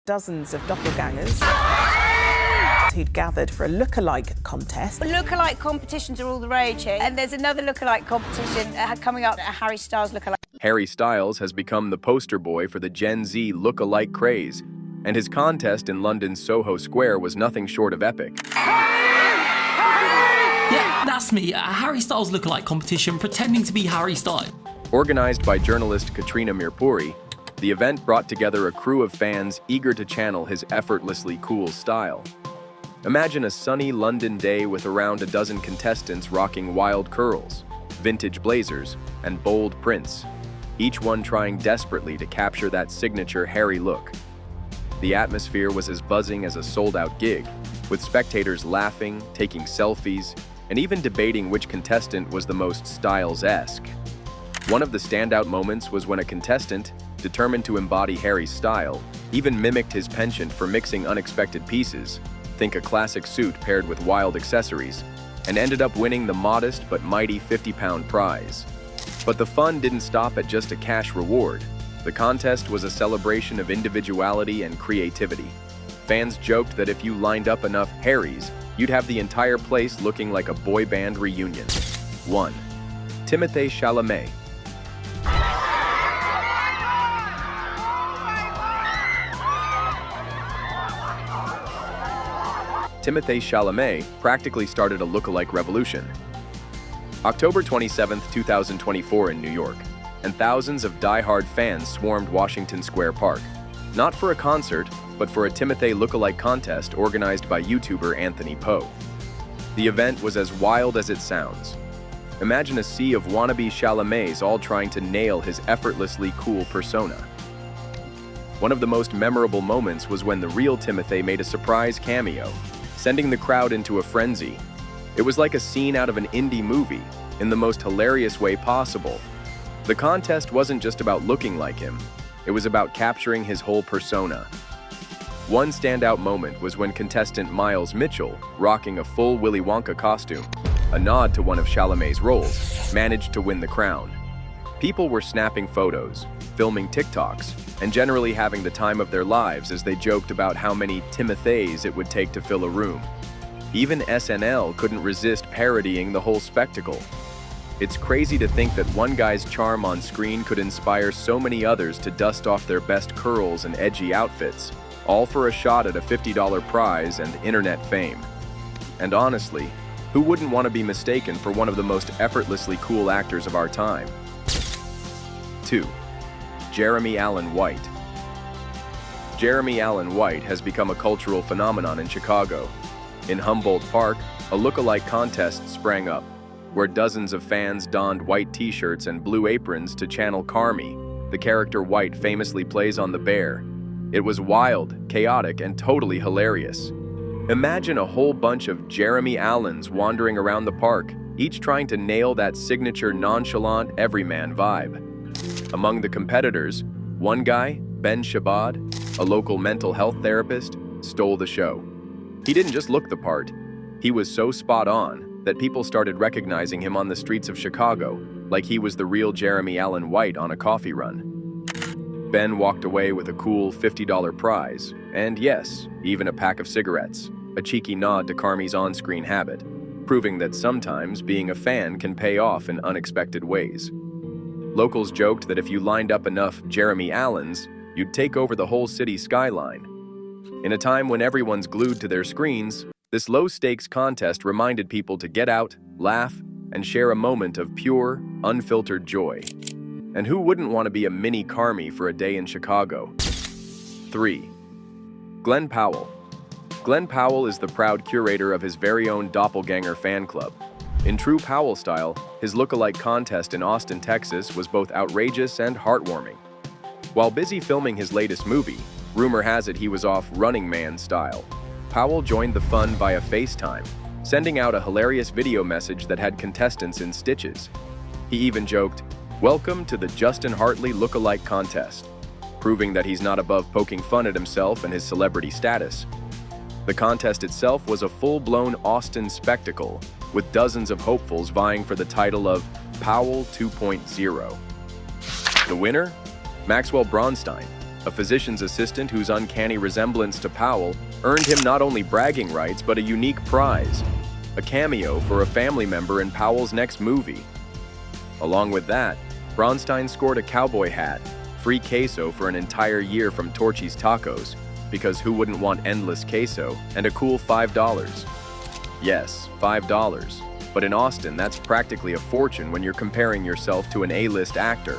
dozens of doppelgangers who'd gathered for a lookalike contest. Lookalike competitions are all the rage here, and there's another lookalike competition coming up, a Harry Styles lookalike. Harry Styles has become the poster boy for the Gen Z lookalike craze, and his contest in London's Soho Square was nothing short of epic. Yeah, that's me, a Harry Styles lookalike competition pretending to be Harry Styles. Organized by journalist Katrina Mirpuri, the event brought together a crew of fans eager to channel his effortlessly cool style. Imagine a sunny London day with around a dozen contestants rocking wild curls, vintage blazers, and bold prints, each one trying desperately to capture that signature Harry look. The atmosphere was as buzzing as a sold-out gig, with spectators laughing, taking selfies, and even debating which contestant was the most Styles-esque. One of the standout moments was when a contestant, determined to embody Harry's style, even mimicked his penchant for mixing unexpected pieces, think a classic suit paired with wild accessories, and ended up winning the modest but mighty £50 prize. But the fun didn't stop at just a cash reward. The contest was a celebration of individuality and creativity. Fans joked that if you lined up enough Harrys, you'd have the entire place looking like a boy band reunion. 1. Timothée Chalamet. Timothée Chalamet practically started a lookalike revolution. October 27, 2024 in New York, and thousands of die-hard fans swarmed Washington Square Park, not for a concert, but for a Timothée lookalike contest organized by YouTuber Anthony Poe. The event was as wild as it sounds. Imagine a sea of wannabe Chalamets all trying to nail his effortlessly cool persona. One of the most memorable moments was when the real Timothée made a surprise cameo, sending the crowd into a frenzy. It was like a scene out of an indie movie, in the most hilarious way possible. The contest wasn't just about looking like him, it was about capturing his whole persona. One standout moment was when contestant Miles Mitchell, rocking a full Willy Wonka costume, a nod to one of Chalamet's roles, managed to win the crown. People were snapping photos, filming TikToks, and generally having the time of their lives as they joked about how many Timothées it would take to fill a room. Even SNL couldn't resist parodying the whole spectacle. It's crazy to think that one guy's charm on screen could inspire so many others to dust off their best curls and edgy outfits, all for a shot at a $50 prize and internet fame. And honestly, who wouldn't want to be mistaken for one of the most effortlessly cool actors of our time? 2. Jeremy Allen White. Jeremy Allen White has become a cultural phenomenon in Chicago. In Humboldt Park, a lookalike contest sprang up, where dozens of fans donned white t-shirts and blue aprons to channel Carmy, the character White famously plays on The Bear. It was wild, chaotic, and totally hilarious. Imagine a whole bunch of Jeremy Allens wandering around the park, each trying to nail that signature nonchalant everyman vibe. Among the competitors, one guy, Ben Shabad, a local mental health therapist, stole the show. He didn't just look the part, he was so spot on that people started recognizing him on the streets of Chicago, like he was the real Jeremy Allen White on a coffee run. Ben walked away with a cool $50 prize, and yes, even a pack of cigarettes, a cheeky nod to Carmy's on-screen habit, proving that sometimes being a fan can pay off in unexpected ways. Locals joked that if you lined up enough Jeremy Allens, you'd take over the whole city skyline. In a time when everyone's glued to their screens, this low-stakes contest reminded people to get out, laugh, and share a moment of pure, unfiltered joy. And who wouldn't want to be a mini Carmy for a day in Chicago? 3. Glenn Powell. Glenn Powell is the proud curator of his very own doppelganger fan club. In true Powell style, his lookalike contest in Austin, Texas was both outrageous and heartwarming. While busy filming his latest movie, rumor has it he was off Running Man style. Powell joined the fun via FaceTime, sending out a hilarious video message that had contestants in stitches. He even joked, "Welcome to the Justin Hartley lookalike contest," proving that he's not above poking fun at himself and his celebrity status. The contest itself was a full-blown Austin spectacle, with dozens of hopefuls vying for the title of Powell 2.0. The winner? Maxwell Bronstein, a physician's assistant whose uncanny resemblance to Powell earned him not only bragging rights but a unique prize, a cameo for a family member in Powell's next movie. Along with that, Bronstein scored a cowboy hat, free queso for an entire year from Torchy's Tacos, because who wouldn't want endless queso, and a cool $5. Yes, $5. But in Austin, that's practically a fortune when you're comparing yourself to an A-list actor.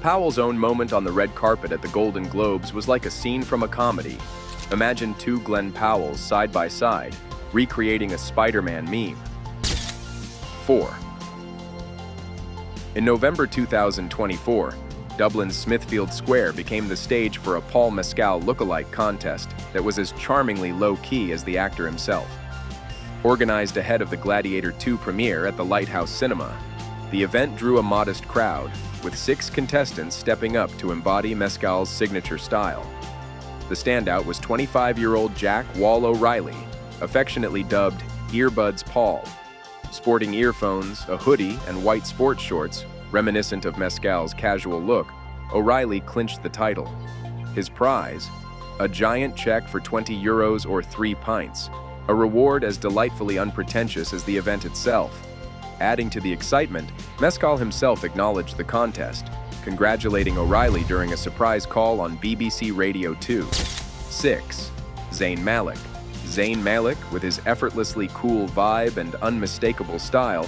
Powell's own moment on the red carpet at the Golden Globes was like a scene from a comedy. Imagine two Glenn Powells side by side, recreating a Spider-Man meme. 4. In November 2024, Dublin's Smithfield Square became the stage for a Paul Mescal lookalike contest that was as charmingly low-key as the actor himself. Organized ahead of the Gladiator II premiere at the Lighthouse Cinema, the event drew a modest crowd, with 6 contestants stepping up to embody Mescal's signature style. The standout was 25-year-old Jack Wall O'Reilly, affectionately dubbed Earbuds Paul. Sporting earphones, a hoodie, and white sports shorts, reminiscent of Mescal's casual look, O'Reilly clinched the title. His prize? A giant check for €20 or 3 pints, a reward as delightfully unpretentious as the event itself. Adding to the excitement, Mescal himself acknowledged the contest, congratulating O'Reilly during a surprise call on BBC Radio 2. 6. Zayn Malik. Zayn Malik, with his effortlessly cool vibe and unmistakable style,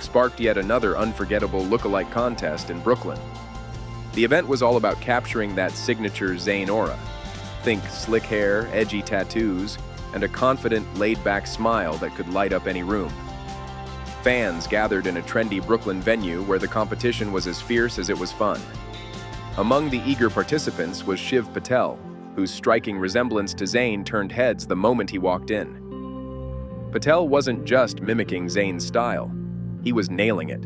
sparked yet another unforgettable lookalike contest in Brooklyn. The event was all about capturing that signature Zayn aura. Think slick hair, edgy tattoos, and a confident, laid-back smile that could light up any room. Fans gathered in a trendy Brooklyn venue where the competition was as fierce as it was fun. Among the eager participants was Shiv Patel, whose striking resemblance to Zayn turned heads the moment he walked in. Patel wasn't just mimicking Zayn's style, he was nailing it.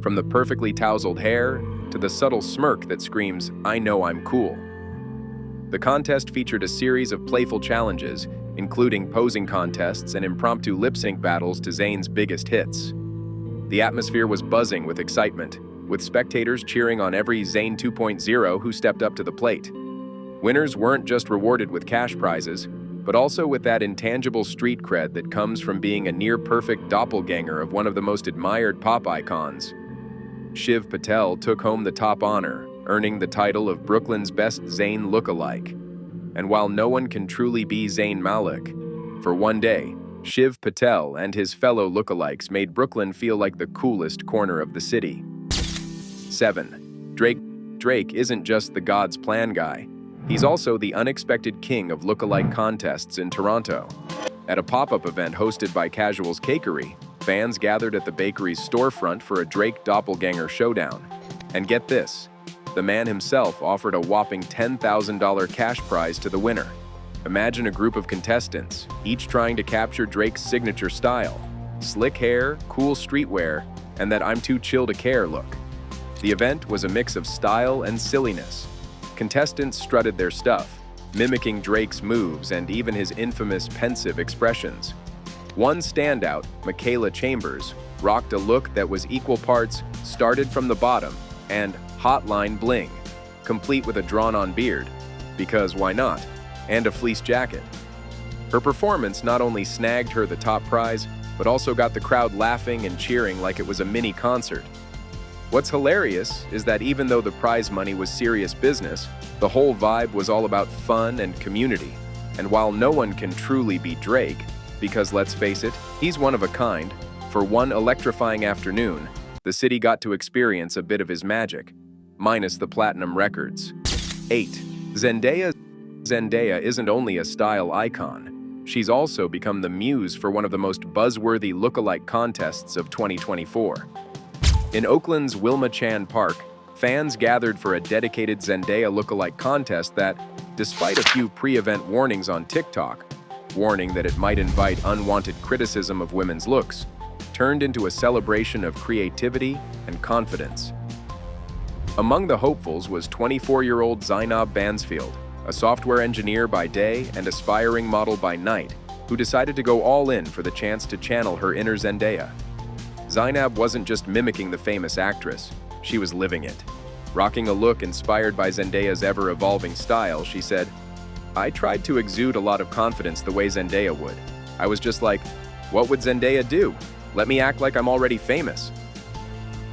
From the perfectly tousled hair to the subtle smirk that screams, "I know I'm cool." The contest featured a series of playful challenges, including posing contests and impromptu lip-sync battles to Zayn's biggest hits. The atmosphere was buzzing with excitement, with spectators cheering on every Zayn 2.0 who stepped up to the plate. Winners weren't just rewarded with cash prizes, but also with that intangible street cred that comes from being a near-perfect doppelganger of one of the most admired pop icons. Shiv Patel took home the top honor, earning the title of Brooklyn's best Zayn lookalike. And while no one can truly be Zayn Malik, for one day, Shiv Patel and his fellow lookalikes made Brooklyn feel like the coolest corner of the city. 7. Drake isn't just the God's plan guy. He's also the unexpected king of lookalike contests in Toronto. At a pop-up event hosted by Casual's Keery, fans gathered at the bakery's storefront for a Drake doppelganger showdown. And get this, the man himself offered a whopping $10,000 cash prize to the winner. Imagine a group of contestants, each trying to capture Drake's signature style. Slick hair, cool streetwear, and that I'm too chill to care look. The event was a mix of style and silliness. Contestants strutted their stuff, mimicking Drake's moves and even his infamous pensive expressions. One standout, Michaela Chambers, rocked a look that was equal parts started from the bottom and hotline bling, complete with a drawn-on beard, because why not, and a fleece jacket. Her performance not only snagged her the top prize, but also got the crowd laughing and cheering like it was a mini concert. What's hilarious is that even though the prize money was serious business, the whole vibe was all about fun and community. And while no one can truly be Drake, because let's face it, he's one of a kind, for one electrifying afternoon, the city got to experience a bit of his magic, minus the platinum records. 8. Zendaya isn't only a style icon, she's also become the muse for one of the most buzzworthy lookalike contests of 2024. In Oakland's Wilma Chan Park, fans gathered for a dedicated Zendaya lookalike contest that, despite a few pre-event warnings on TikTok, warning that it might invite unwanted criticism of women's looks, turned into a celebration of creativity and confidence. Among the hopefuls was 24-year-old Zainab Bansfield, a software engineer by day and aspiring model by night, who decided to go all in for the chance to channel her inner Zendaya. Zainab wasn't just mimicking the famous actress, she was living it. Rocking a look inspired by Zendaya's ever-evolving style, she said, "I tried to exude a lot of confidence the way Zendaya would. I was just like, what would Zendaya do? Let me act like I'm already famous."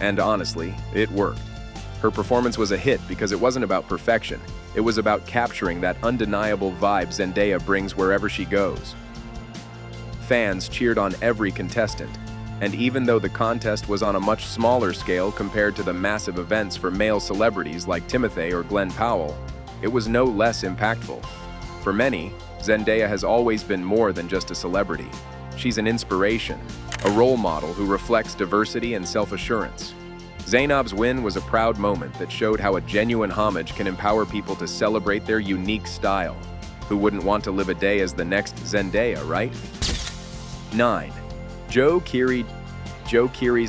And honestly, it worked. Her performance was a hit because it wasn't about perfection. It was about capturing that undeniable vibe Zendaya brings wherever she goes. Fans cheered on every contestant, and even though the contest was on a much smaller scale compared to the massive events for male celebrities like Timothy or Glenn Powell, it was no less impactful. For many, Zendaya has always been more than just a celebrity. She's an inspiration, a role model who reflects diversity and self-assurance. Zaynab's win was a proud moment that showed how a genuine homage can empower people to celebrate their unique style. Who wouldn't want to live a day as the next Zendaya, right? 9. Keery's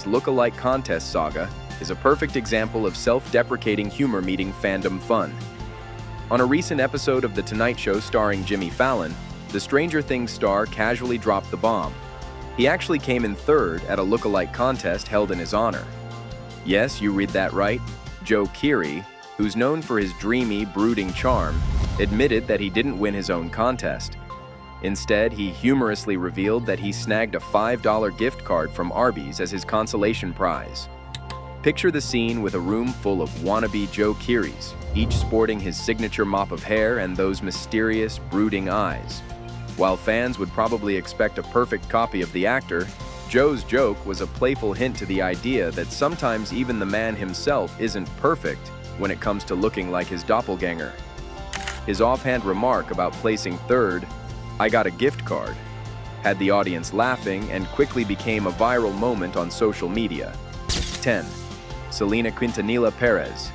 Lookalike contest saga is a perfect example of self-deprecating humor meeting fandom fun. On a recent episode of The Tonight Show starring Jimmy Fallon, the Stranger Things star casually dropped the bomb. He actually came in third at a lookalike contest held in his honor. Yes, you read that right. Keery, who's known for his dreamy, brooding charm, admitted that he didn't win his own contest. Instead, he humorously revealed that he snagged a $5 gift card from Arby's as his consolation prize. Picture the scene with a room full of wannabe Keerys, each sporting his signature mop of hair and those mysterious, brooding eyes. While fans would probably expect a perfect copy of the actor, Joe's joke was a playful hint to the idea that sometimes even the man himself isn't perfect when it comes to looking like his doppelganger. His offhand remark about placing third, "I got a gift card," had the audience laughing and quickly became a viral moment on social media. 10. Selena Quintanilla Perez.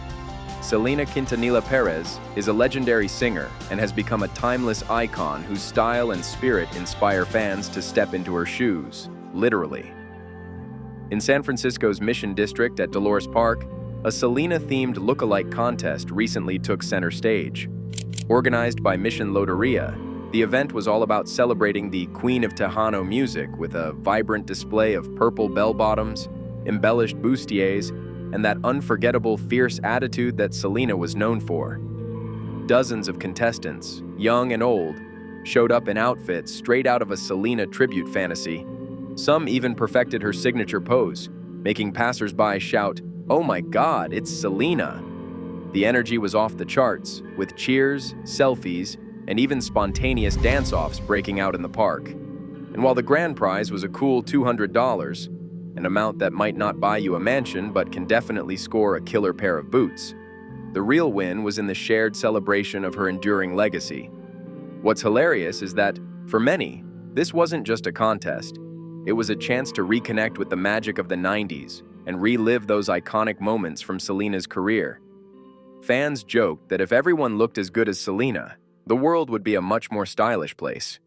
Selena Quintanilla Perez is a legendary singer and has become a timeless icon whose style and spirit inspire fans to step into her shoes, literally. In San Francisco's Mission District at Dolores Park, a Selena-themed lookalike contest recently took center stage. Organized by Mission Loteria, the event was all about celebrating the Queen of Tejano music with a vibrant display of purple bell-bottoms, embellished bustiers, and that unforgettable fierce attitude that Selena was known for. Dozens of contestants, young and old, showed up in outfits straight out of a Selena tribute fantasy. Some even perfected her signature pose, making passers-by shout, "Oh my God, it's Selena!" The energy was off the charts, with cheers, selfies, and even spontaneous dance-offs breaking out in the park. And while the grand prize was a cool $200, an amount that might not buy you a mansion but can definitely score a killer pair of boots, the real win was in the shared celebration of her enduring legacy. What's hilarious is that, for many, this wasn't just a contest. It was a chance to reconnect with the magic of the 90s and relive those iconic moments from Selena's career. Fans joked that if everyone looked as good as Selena, the world would be a much more stylish place.